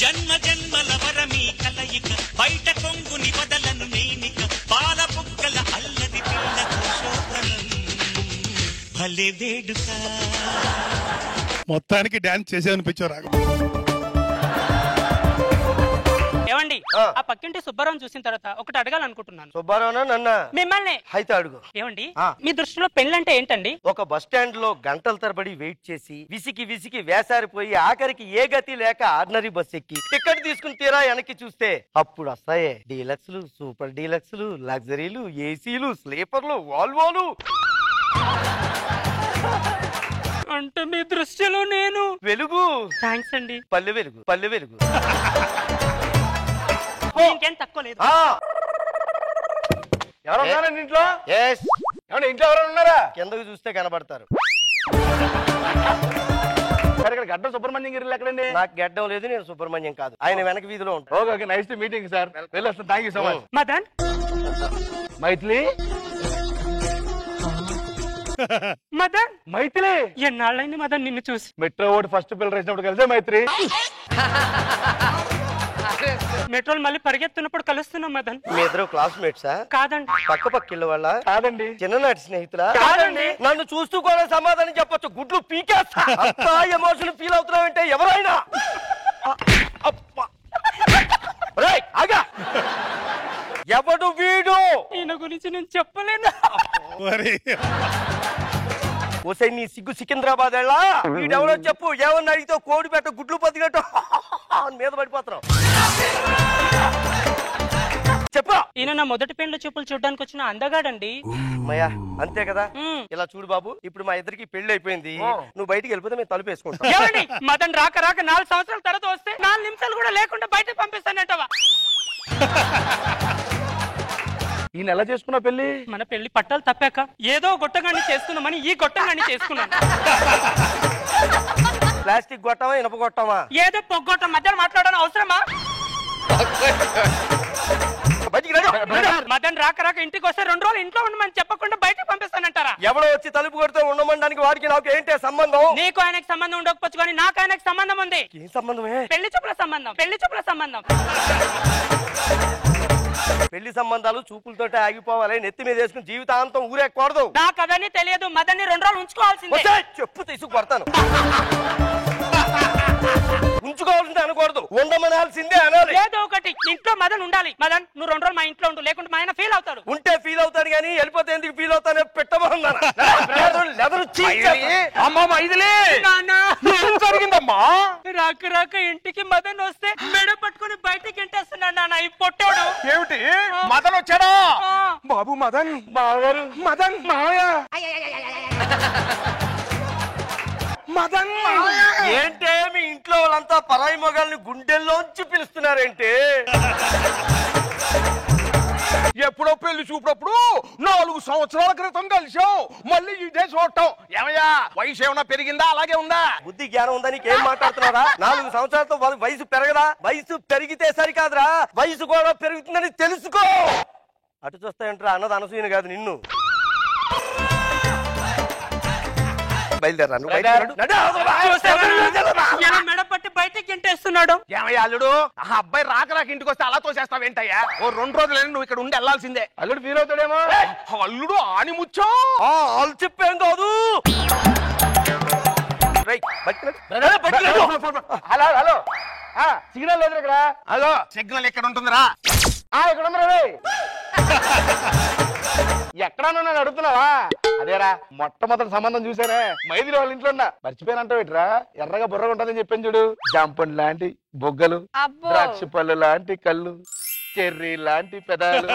జన్మ జన్మల వరమీ కలయిక బయట కొంగుని వదలను నేనిక పాల బుక్కల అల్లది పిల్లకు శోభనం భలే వేడుక. మొత్తానికి డాన్స్ చేసేదనిపించారు రాఘవ. ఏమండి ఆ పక్కింటి సుబ్బారావు చూసిన తర్వాత ఒకటి అడగాలనుకుంటున్నాను. సుబ్బారావునా నన్న? మిమ్మల్ని. అయితే అడుగు. ఏమండి మీ దృష్టిలో పెళ్ళంటే ఏంటండి? ఒక బస్ స్టాండ్ లో గంటల తరబడి వెయిట్ చేసి విసికి విసికి వేసారిపోయి ఆఖరికి ఏ గతి లేక ఆర్డినరీ బస్ ఎక్కి టికెట్ తీసుకుని తీరా వెనక్కి చూస్తే అప్పుడు వస్తాయే డీలక్స్లు, సూపర్ డీలక్స్లు, లగ్జరీలు, ఏసీలు, స్లీపర్లు, వాల్వోలు. అంటే మీ దృష్టిలో నేను వెలుగు. థ్యాంక్స్ అండి. పల్లె వెలుగు, పల్లె వెలుగు. ఇంకేం తక్కువ లేదు. ఎవరున్నారండి ఇంట్లో? ఇంట్లో ఎవరు ఉన్నారా? కిందకు చూస్తే కనబడతారు. గడ్డం సుబ్రహ్మణ్యం గిరి ఎక్కడండి? నాకు గడ్డం లేదు, నేను సుబ్రహ్మణ్యం కాదు. ఆయన వెనక వీధిలో ఉంటాను. Okay, nice meeting sir. వెళ్ళొస్తాను. Thank you so much. Madan, Maithili, Madan, Maithili ఎన్నాళ్ళైంది మదన్ నిన్ను చూసి. మెట్రో ఓడి ఫస్ట్ పిల్లలు వేసినప్పుడు కలిసే మైత్రి. మెట్రోలు మళ్ళీ పరిగెత్తున్నప్పుడు కలుస్తున్నాం మదన్. మీ ఇద్దరు క్లాస్మేట్సా? కాదండి. పక్క పక్కిళ్ళ వాళ్ళ? కాదండి. చిన్ననాటి స్నేహితులా? కాదండి. నన్ను చూస్తూ కూడా సమాధానం చెప్పొచ్చు. గుడ్లు పీకేస్తా. అంత ఎమోషన్ ఫీల్ అవుతున్నావంటే ఎవరైనా ఎవడు వీడు? ఈయన గురించి నేను చెప్పలేను. ఓసై నీ సిగ్గు సికింద్రాబాద్ వెళ్ళా. వీడెవడో చెప్పు. ఏమన్నా అడిగితే కోడి పెట్ట గుడ్లు పదిగట్టు మీద పడిపోతున్నావు. చెప్పు. ఈయన నా మొదటి పెళ్లి చూపులు చూడడానికి వచ్చిన అందగాడండి. అమ్మయ్యా, అంతే కదా. ఇలా చూడు బాబు, ఇప్పుడు మా ఇద్దరికి పెళ్లి అయిపోయింది. నువ్వు బయటికి వెళ్ళిపోతే మేము తలుపు వేసుకుంటాం. మదన్ రాక రాక 4 సంవత్సరాల తర్వాత వస్తే 4 నిమిషాలు కూడా లేకుండా బయటకు పంపిస్తానంటవా? ఈయన ఎలా చేసుకున్నా పెళ్లి? మన పెళ్లి పట్టాలు తప్పాక ఏదో గొట్టగాన్ని చేసుకున్నామని ఈ గొట్టగాన్ని చేసుకున్నాను. ప్లాస్టిక్ గొట్టమా, ఇనప గొట్టమా? ఏదో పొగ్గొట్టం మధ్యలో మాట్లాడడం అవసరమా? మదన్ రాక రాక ఇంటికి వస్తే 2 రోజులు ఇంట్లో ఉండమని చెప్పకుండా బయటకు పంపిస్తానంటారా? ఎవడో వచ్చి తలుపు కొడితే ఉండమనడానికి వాడికి నాకు ఏంటి సంబంధం? నీకు ఆయనకు సంబంధం ఉండకపోవచ్చు కానీ నాకు ఆయనకు సంబంధం ఉంది. ఏం సంబంధమే? పెళ్లి చూపుల సంబంధం. పెళ్లి చూపుల సంబంధం. పెళ్లి సంబంధాలు చూపులతోటే ఆగిపోవాలి. నెత్తి మీద వేసుకుని జీవితాంతం ఊరేకూడదు. నాకు అవన్నీ తెలియదు. మదన్ని 2 రోజులు ఉంచుకోవాల్సిందే. చెప్పు తీసుకు కొడతాను. ఉంచుకోవాల్సిందే అనకూడదు, ఉండమనాల్సిందే అనాలి. ఏదో ఒకటి. ఇంట్లో మదన్ ఉండాలి. మదన్ నువ్వు 2 రోజులు మా ఇంట్లో ఉండు, లేకుంటే మా ఆయన ఫీల్ అవుతాడు. ఉంటే ఫీల్ అవుతాడు కానీ వెళ్ళిపోతే ఎందుకు ఫీల్ అవుతానే పెట్టమన్నాను. రాక రాక ఇంటికి మదన్ వస్తే మెడ పట్టుకుని బయటకి ఎంటేస్తున్నాడు నాన్న ఈ పొట్టాడు. ఏమిటి మదన్ వచ్చాడా? బాబు మదన్, బావగారు మదన్, మావయ్య మదన్. ఏంటే మీ ఇంట్లో వాళ్ళంతా పరాయి మొగాల్ని గుండెల్లోంచి పిలుస్తున్నారేంటి? ఎప్పుడో పెళ్లి చూపునప్పుడు 4 సంవత్సరాల క్రితం కలిసాం, మళ్ళీ ఇదే చూడటం. ఏమయ్యా వయసు ఏమన్నా పెరిగిందా అలాగే ఉందా? బుద్ధి జ్ఞానం ఉందా నీకేం మాట్లాడుతున్నారా? 4 సంవత్సరాలతో వయసు పెరగదా? వయసు పెరిగితే సరికాదురా, వయసు కూడా పెరుగుతుందని తెలుసుకో. అటు చూస్తాయంటారా అన్నది అనసూయను కాదు నిన్ను. మెడ పట్టి బయటకి ఎంటేస్తున్నాడు. ఏమయ్యా అల్లుడు, ఆ అబ్బాయి రాక రాక ఇంటికి వస్తే అలా తోసేస్తావేంటయ్యా? ఓ 2 రోజులైనా నువ్వు ఇక్కడ ఉండి వెళ్లాల్సిందే. అల్లుడు ఫీల్ అవుతాడేమో. అల్లుడు ఆని ముచ్చో వాళ్ళు చెప్పేం కాదు. హలో హలో, సిగ్నల్ లేదు ఇక్కడ. హలో, సిగ్నల్ ఎక్కడ ఉంటుందిరా? ఇక్కడ ఉందిరా. ఎక్కడన్నా నన్ను అడుగుతున్నావా? అదేరా మొట్టమొదటి సంబంధం చూసానే, మైదిలి వాళ్ళ ఇంట్లో ఉన్నా. మర్చిపోయినంటావు ఇట్రా, ఎర్రగా బుర్రగా ఉంటుందని చెప్పాను చూడు. జాంపండు లాంటి బొగ్గలు, ద్రాక్ష పళ్ళు లాంటి కళ్ళు, చెర్రీ లాంటి పెదాలు.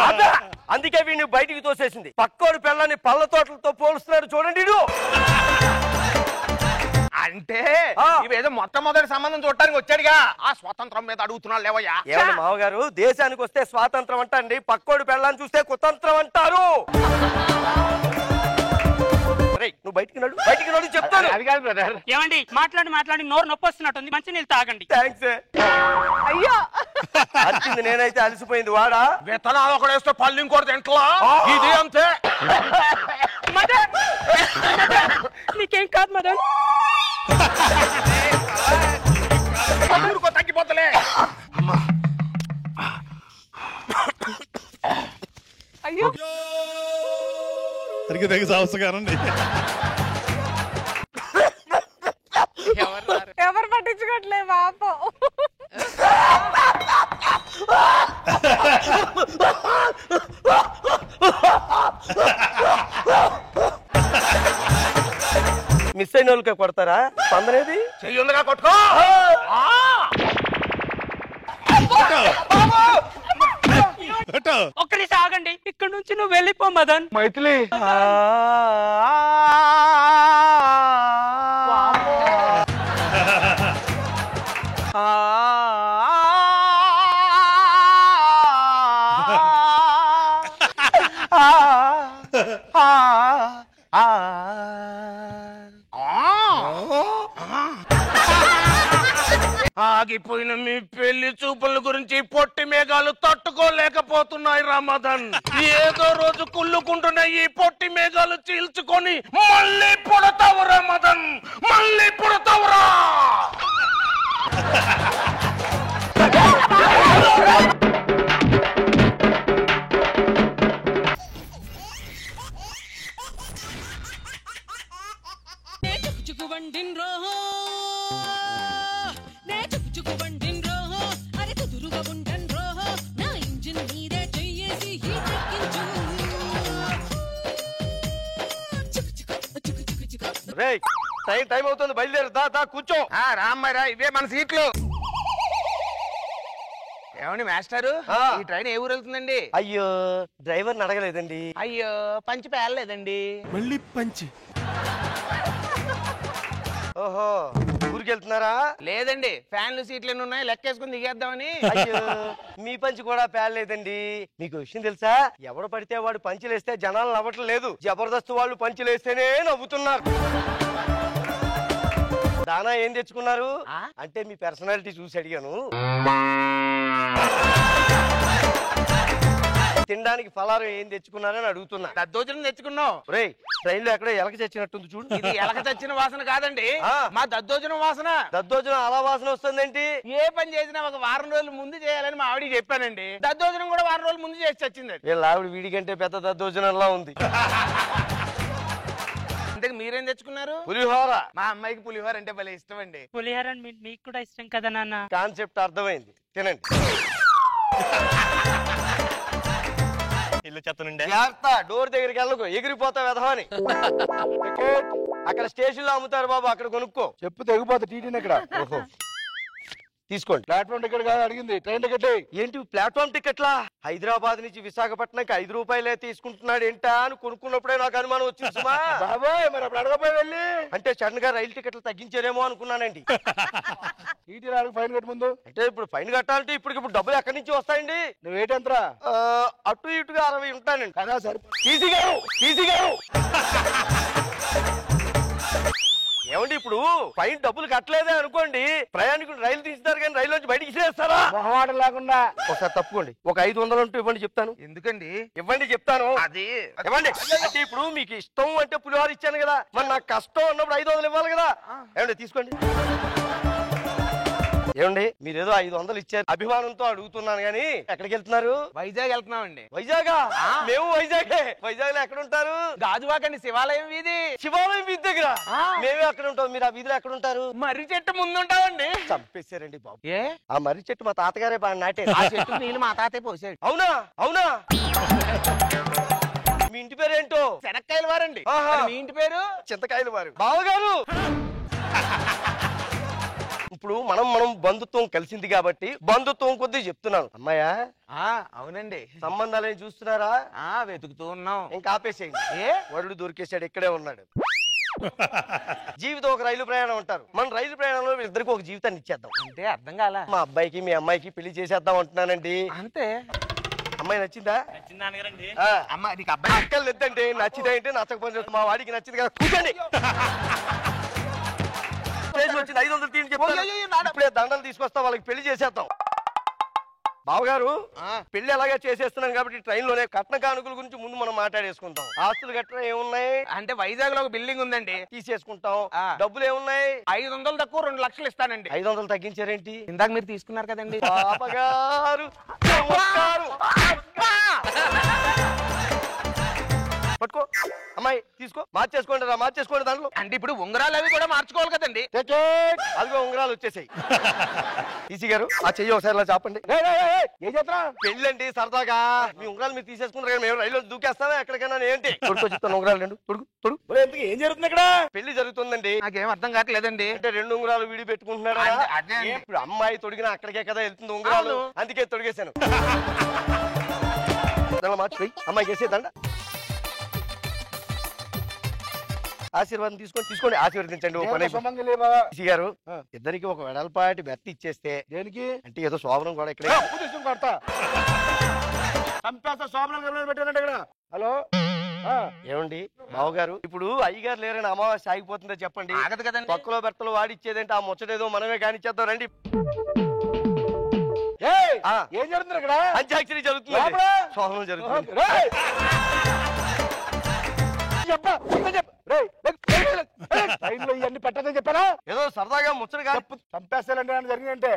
అందుకే వీడిని బయటికి తోసేసింది. పక్కోడు పిల్లని పళ్ళ తోటలతో పోలుస్తున్నాడు చూడండి. అంటే ఇవేదో మొట్టమొదటి సంబంధం చూడటానికి వచ్చాడుగా, ఆ స్వాతంత్రం మీద అడుగుతున్నాడు లేవయ్యా. ఏమన్నా మామగారు, దేశానికి వస్తే స్వాతంత్రం అంటండి, పక్కోడు పెళ్ళాన్ని చూస్తే కుతంత్రం అంటారు. నువ్వు బయటికి నడు, బయటికి నడు చెప్తాను. అది కాదు బ్రదర్. ఏమండి మాట్లాడి మాట్లాడి నోరు నొప్పి వస్తున్నట్టుంది, మంచి నీళ్ళు తాగండి. థ్యాంక్స్. అయ్యో అరిచింది నేనైతే, అలసిపోయింది వాడా. విత్తనాలు ఒకటి వేస్తే పళ్ళు ఇంకోటి తింటలా, ఇది అంతే. నీకేం కాదు మదన్. తగ్గిపోతలే. అయ్యో సరిగ్గా దగ్గర సంవత్సరండి. ఎవరు పట్టించుకోవట్లే పాపం. మిస్ అయిన వాళ్ళకి కొడతారా? స్పందనేది చెయ్యి ఉందిగా కొట్టుకో. ఒక్క నిమిషం ఆగండి, ఇక్కడ నుంచి నువ్వు వెళ్ళిపో మదన్. మైథిలి ఆగిపోయిన మీ పెళ్లి చూపుల గురించి పొట్టి మేఘాలు తట్టుకోలేకపోతున్నాయి రామదన్. ఏదో రోజు కుళ్ళుకుంటున్న ఈ పొట్టి మేఘాలు చీల్చుకొని మళ్ళీ పుడతావు రామదన్, మళ్ళీ పుడతావురా. టైం అవుతుంది, బయలుదేరు. దా కూర్చో. రామ్మారా, ఇవే మన సీట్లు. ఏమండి మాస్టారు, ఈ ట్రైన్ ఏ ఊరు వెళ్తుందండి? అయ్యో డ్రైవర్ని అడగలేదండి. అయ్యో పంచి పేర్లేదండి. మళ్ళీ పంచి. ఓహో ఊరికి వెళ్తున్నారా? లేదండి, ఫ్యాన్లు సీట్లు ఎన్ని ఉన్నాయి లెక్కేసుకుని దిగేద్దామని. అయ్యో మీ పంచి కూడా పేర్లేదండి. మీకు విషయం తెలుసా? ఎవడు పడితే వాడు పంచులేస్తే జనాలు నవ్వటం లేదు, జబర్దస్త్ వాళ్ళు పంచులేస్తేనే నవ్వుతున్నారు. దానా ఏం తెచ్చుకున్నారు అంటే మీ పర్సనాలిటీ చూసి అడిగాను. తినడానికి ఫలారం ఏం తెచ్చుకున్నారని అడుగుతున్నా. దద్దోజనం తెచ్చుకున్నావు. రేయ్ ట్రైన్ లో ఎక్కడ ఎలక చచ్చినట్టుంది చూడు. ఇది ఎలక చచ్చిన వాసన కాదండి, మా దద్దోజనం వాసన. దద్దోజనం అలా వాసన వస్తుందేంటి? ఏ పని చేసినా ఒక వారం రోజులు ముందు చేయాలని మా ఆవిడికి చెప్పానండి. దద్దోజనం కూడా వారం రోజులు ముందు చేసి చచ్చింది. వీళ్ళ ఆవిడ వీడి కంటే పెద్ద దద్దోజనంలా ఉంది. ఇంతకు మీరేం తెచ్చుకున్నారు? పులిహోర. మా అమ్మాయికి పులిహోర అంటే భలే ఇష్టం అండి. పులిహోర మీకు కూడా ఇష్టం కదా నాన్న. కాన్సెప్ట్ అర్థమైంది, తినండి. ఇల్లు చెత్తనుండే జాగ్రత్త, డోర్ దగ్గరికి వెళ్ళకు, ఎగిరిపోతా వెధవని. అక్కడ స్టేషన్ లో అమ్ముతారు బాబు, అక్కడ కొనుక్కో. చెప్పు తెగిపోతా టీటీని ఇక్కడ. ఓహో తీసుకోండి. ప్లాట్ఫామ్ టికెట్ కాదు అడిగింది, ట్రైన్ టికెట్. ఏంటి ప్లాట్ఫామ్ టికెట్లా? హైదరాబాద్ నుంచి విశాఖపట్నంకి 5 రూపాయలే తీసుకుంటున్నాడు ఏంటా అని కొనుక్కున్నప్పుడే నాకు అనుమానం వచ్చింది సుమా. బాబాయ్ మరి అప్పుడు అడగపోయి వెళ్ళి. అంటే సడన్ గా రైలు టికెట్లు తగ్గించారేమో అనుకున్నానండి. టీటీ రాళ్ళకి ఫైన్ కట్టు ముందు. అంటే ఇప్పుడు ఫైన్ కట్టాలంటే ఇప్పుడు డబ్బులు ఎక్కడి నుంచి వస్తాయండి? నువ్వు ఏంటంతరా? అటు ఇటుగా 60 ఉంటానండి. కదా సరే. ఈజీగా ఏమండి ఇప్పుడు ఫైన్ డబ్బులు కట్టలేదే అనుకోండి, ప్రయాణికులు రైలు తీస్తారు కానీ రైలు నుంచి బయటికి చేస్తారా? మొహమాటం లేకుండా ఒకసారి తప్పుకోండి. ఒక 500 అంటూ ఇవ్వండి చెప్తాను. ఎందుకండి? ఇవ్వండి చెప్తాను. అది ఇవ్వండి. అంటే ఇప్పుడు మీకు ఇష్టం అంటే పులిహోర ఇచ్చాను కదా, మరి నాకు కష్టం అన్నప్పుడు 500 ఇవ్వాలి కదా. ఏమండి తీసుకోండి. ఏమండి మీరేదో 500 ఇచ్చారు, అభిమానంతో అడుగుతున్నాను గానీ ఎక్కడికి వెళ్తున్నారు? వైజాగ్ వెళ్తున్నామండి. వైజాగ్? మేము వైజాగ్. వైజాగ్ లో ఎక్కడ ఉంటారు? గాజువాకండి, శివాలయం వీధి. శివాలయం వీధి దగ్గర మేమే అక్కడ ఉంటాం. మీరు ఆ వీధిలో ఎక్కడ ఉంటారు? మర్రి చెట్టు ముందు ఉంటామండి. చంపేశారండి బాబు. ఏ ఆ మర్రి చెట్టు మా తాతగారే బాగా నాటే. ఆ చెట్టు నీళ్ళు మా తాతయ్య పోసాడు. అవునా? అవునా? మీ ఇంటి పేరు ఏంటో? శనక్కాయల వారండి. మీ ఇంటి పేరు? చింతకాయల వారు. బావగారు ఇప్పుడు మనం బంధుత్వం కలిసింది కాబట్టి బంధుత్వం కొద్దీ చెప్తున్నాను. అమ్మాయా? అవునండి. సంబంధాలు ఏం చూస్తున్నారా? వెతుకుతూ ఉన్నాం. ఇంకా ఆపేసేయండి. ఏ వరుడు దొరికేశాడు, ఇక్కడే ఉన్నాడు. జీవితం ఒక రైలు ప్రయాణం ఉంటారు. మన రైలు ప్రయాణంలో ఇద్దరికి ఒక జీవితాన్ని ఇచ్చేద్దాం. అంటే అర్థం కాల. మా అబ్బాయికి మీ అమ్మాయికి పెళ్లి చేసేద్దాం అంటున్నానండి. అంతే. అమ్మాయి నచ్చిందా? నచ్చిందానగారండి. అమ్మ నీకు అబ్బాయి అక్కలు ఎద్దండి, నచ్చిదేంటి నచ్చకపోతే మా వాడికి నచ్చింది కదా. కూర్చోండి. వచ్చింది 500 తీని చెప్పాను. ఇప్పుడే దండలు తీసుకొస్తా, వాళ్ళకి పెళ్లి చేసేద్దాం. బావగారు పెళ్లి ఎలాగా చేసేస్తున్నాం కాబట్టి ట్రైన్ లోనే కట్న కానుకల గురించి ముందు మనం మాట్లాడేసుకుంటాం. ఆస్తులు గట్రా ఏమున్నాయి అంటే వైజాగ్ లో ఒక బిల్డింగ్ ఉందండి, తీసేసుకుంటాం. డబ్బులు ఏమున్నాయి? 500 తక్కువ 2 లక్షలు ఇస్తానండి. 500 తగ్గించారేంటి? ఇందాక మీరు తీసుకున్నారు కదండి. పాపగారు నమస్కారం. పట్టుకో అమ్మాయి, తీసుకో, మార్చేసుకోండి రా, మార్చేసుకోండి దాంట్లో. అంటే ఇప్పుడు ఉంగరాలు అవి కూడా మార్చుకోవాలి కదండి. అదిగో ఉంగరాలు వచ్చేసాయి. ఈసీ గారు ఆ చెయ్యి ఒకసారి ఇలా చాపండి. ఏం చేస్తున్నా? పెళ్ళండి సరదాగా. మీ ఉంగరాలు మీరు తీసేసుకుంటారు కానీ మేము రైల్లో దూకేస్తామే ఎక్కడికైనా. ఏంటి తొడుకో చెప్తాను, ఉంగరాలు రెండు తొడుగు తొడుగు. ఏం జరుగుతుంది ఇక్కడ? పెళ్లి జరుగుతుందండి. నాకేం అర్థం కావట్లేదండి. అంటే 2 ఉంగరాలు విడి పెట్టుకుంటున్నారా? అదే అండి. ఇప్పుడు అమ్మాయి తొడిగిన అక్కడికే కదా వెళ్తుంది ఉంగరాలు, అందుకే తొడిగేశాను. మార్చిపోయి అమ్మాయికి వేసేదండ. ఆశీర్వాదం తీసుకోండి, ఆశీర్వదించండి. ఈసీ గారు ఇద్దరికి ఒక వెడల్పాటి బెత్త ఇచ్చేస్తే. దేనికి? అంటే ఏదో శోభనం కూడా ఇక్కడ. హలో ఏమండి బావగారు, ఇప్పుడు అయ్యగారు లేరని అమావాస్య ఆగిపోతుందో చెప్పండి. ఆగదు కదండి. పక్కలో బెత్తలు వాడిచ్చేదంటే ఆ ముచ్చటేదో మనమే కానిచ్చేద్దాం రండి. ఏం జరుగుతుంది ఇక్కడ? పంచాక్షరి జరుగుతుంది, శోభనం జరుగుతుంది. ఇవన్నీ పెట్టదని చెప్పారా? ఏదో సరదాగా ముచ్చటగా చంపేస్తానంటే జరిగిందంటే.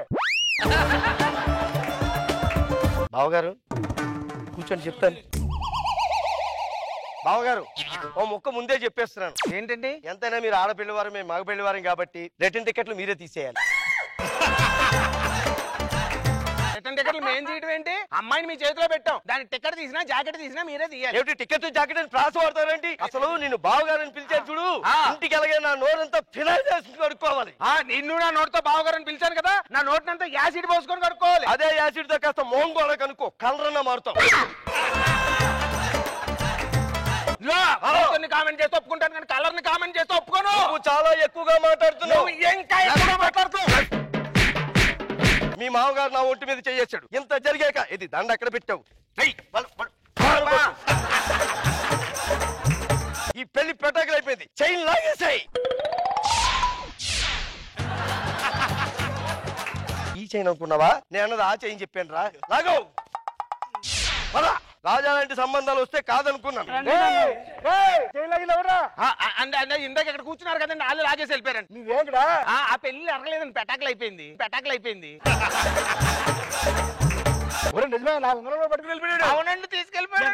బావగారు కూర్చొని చెప్తాను. బావగారు ఓ ముక్క ముందే చెప్పేస్తున్నాను. ఏంటండి? ఎంతైనా మీరు ఆడపిల్లి వారు, మేము మగ పెళ్లి వారం కాబట్టి రిటర్న్ టికెట్లు మీరే తీసేయాలి. రిటర్న్ టికెట్లు మేం తీయడం ఏంటి? అమ్మాయిని మీ చేతిలో పెట్టాం, దాని టికెట్ తీసినా జాకెట్ తీసినా మీరే తీయాలి. ఏమిటి టికెట్ జాకెట్ అని ప్రాస వాడతారేంటి? అసలు నిన్ను బావగారని పిలిచారు చూడు, ఇంటికి వెళ్ళగా నా నోరంతా ఫినాయిల్ వేసుకుని కడుక్కోవాలి. నిన్ను నా నోటితో బావగారని పిలిచాను కదా, నా నోటినంతా యాసిడ్ పోసుకొని కడుక్కోవాలి. అదే యాసిడ్ తో కాస్త మోహం కూడా కనుక్కో, కలరన్నా మారుతాం. కామెంట్ చేస్తే ఒప్పుకుంటాను కానీ కలర్ ని కామెంట్ చేస్తే ఒప్పుకోను. నువ్వు చాలా ఎక్కువగా మాట్లాడుతున్నావు. ఇంకా ఎక్కువగా మాట్లాడుతున్నావు. మీ మామగారు నా ఒంటి మీద చేయేశాడు. ఇంత జరిగాక ఇది దండ ఎక్కడ పెట్టావు? ఈ పెళ్లి పెటాకులు అయిపోయింది, చైన్ లాగేసాయి. ఈ చైన్ అనుకున్నావా? నేను అన్నది ఆ చైన్ చెప్పాను రా. లాగో రాజా లాంటి సంబంధాలు వస్తే కాదనుకున్నాను. ఇందాక ఇక్కడ కూర్చున్నారు కదండి, వాళ్ళు లాగేసి వెళ్ళిపోయారండి. నువ్వేంటా? ఆ పెళ్లి అరగలేదండి, పెటాకులు అయిపోయింది. అవునండి, తీసుకెళ్ళిపోయాడు.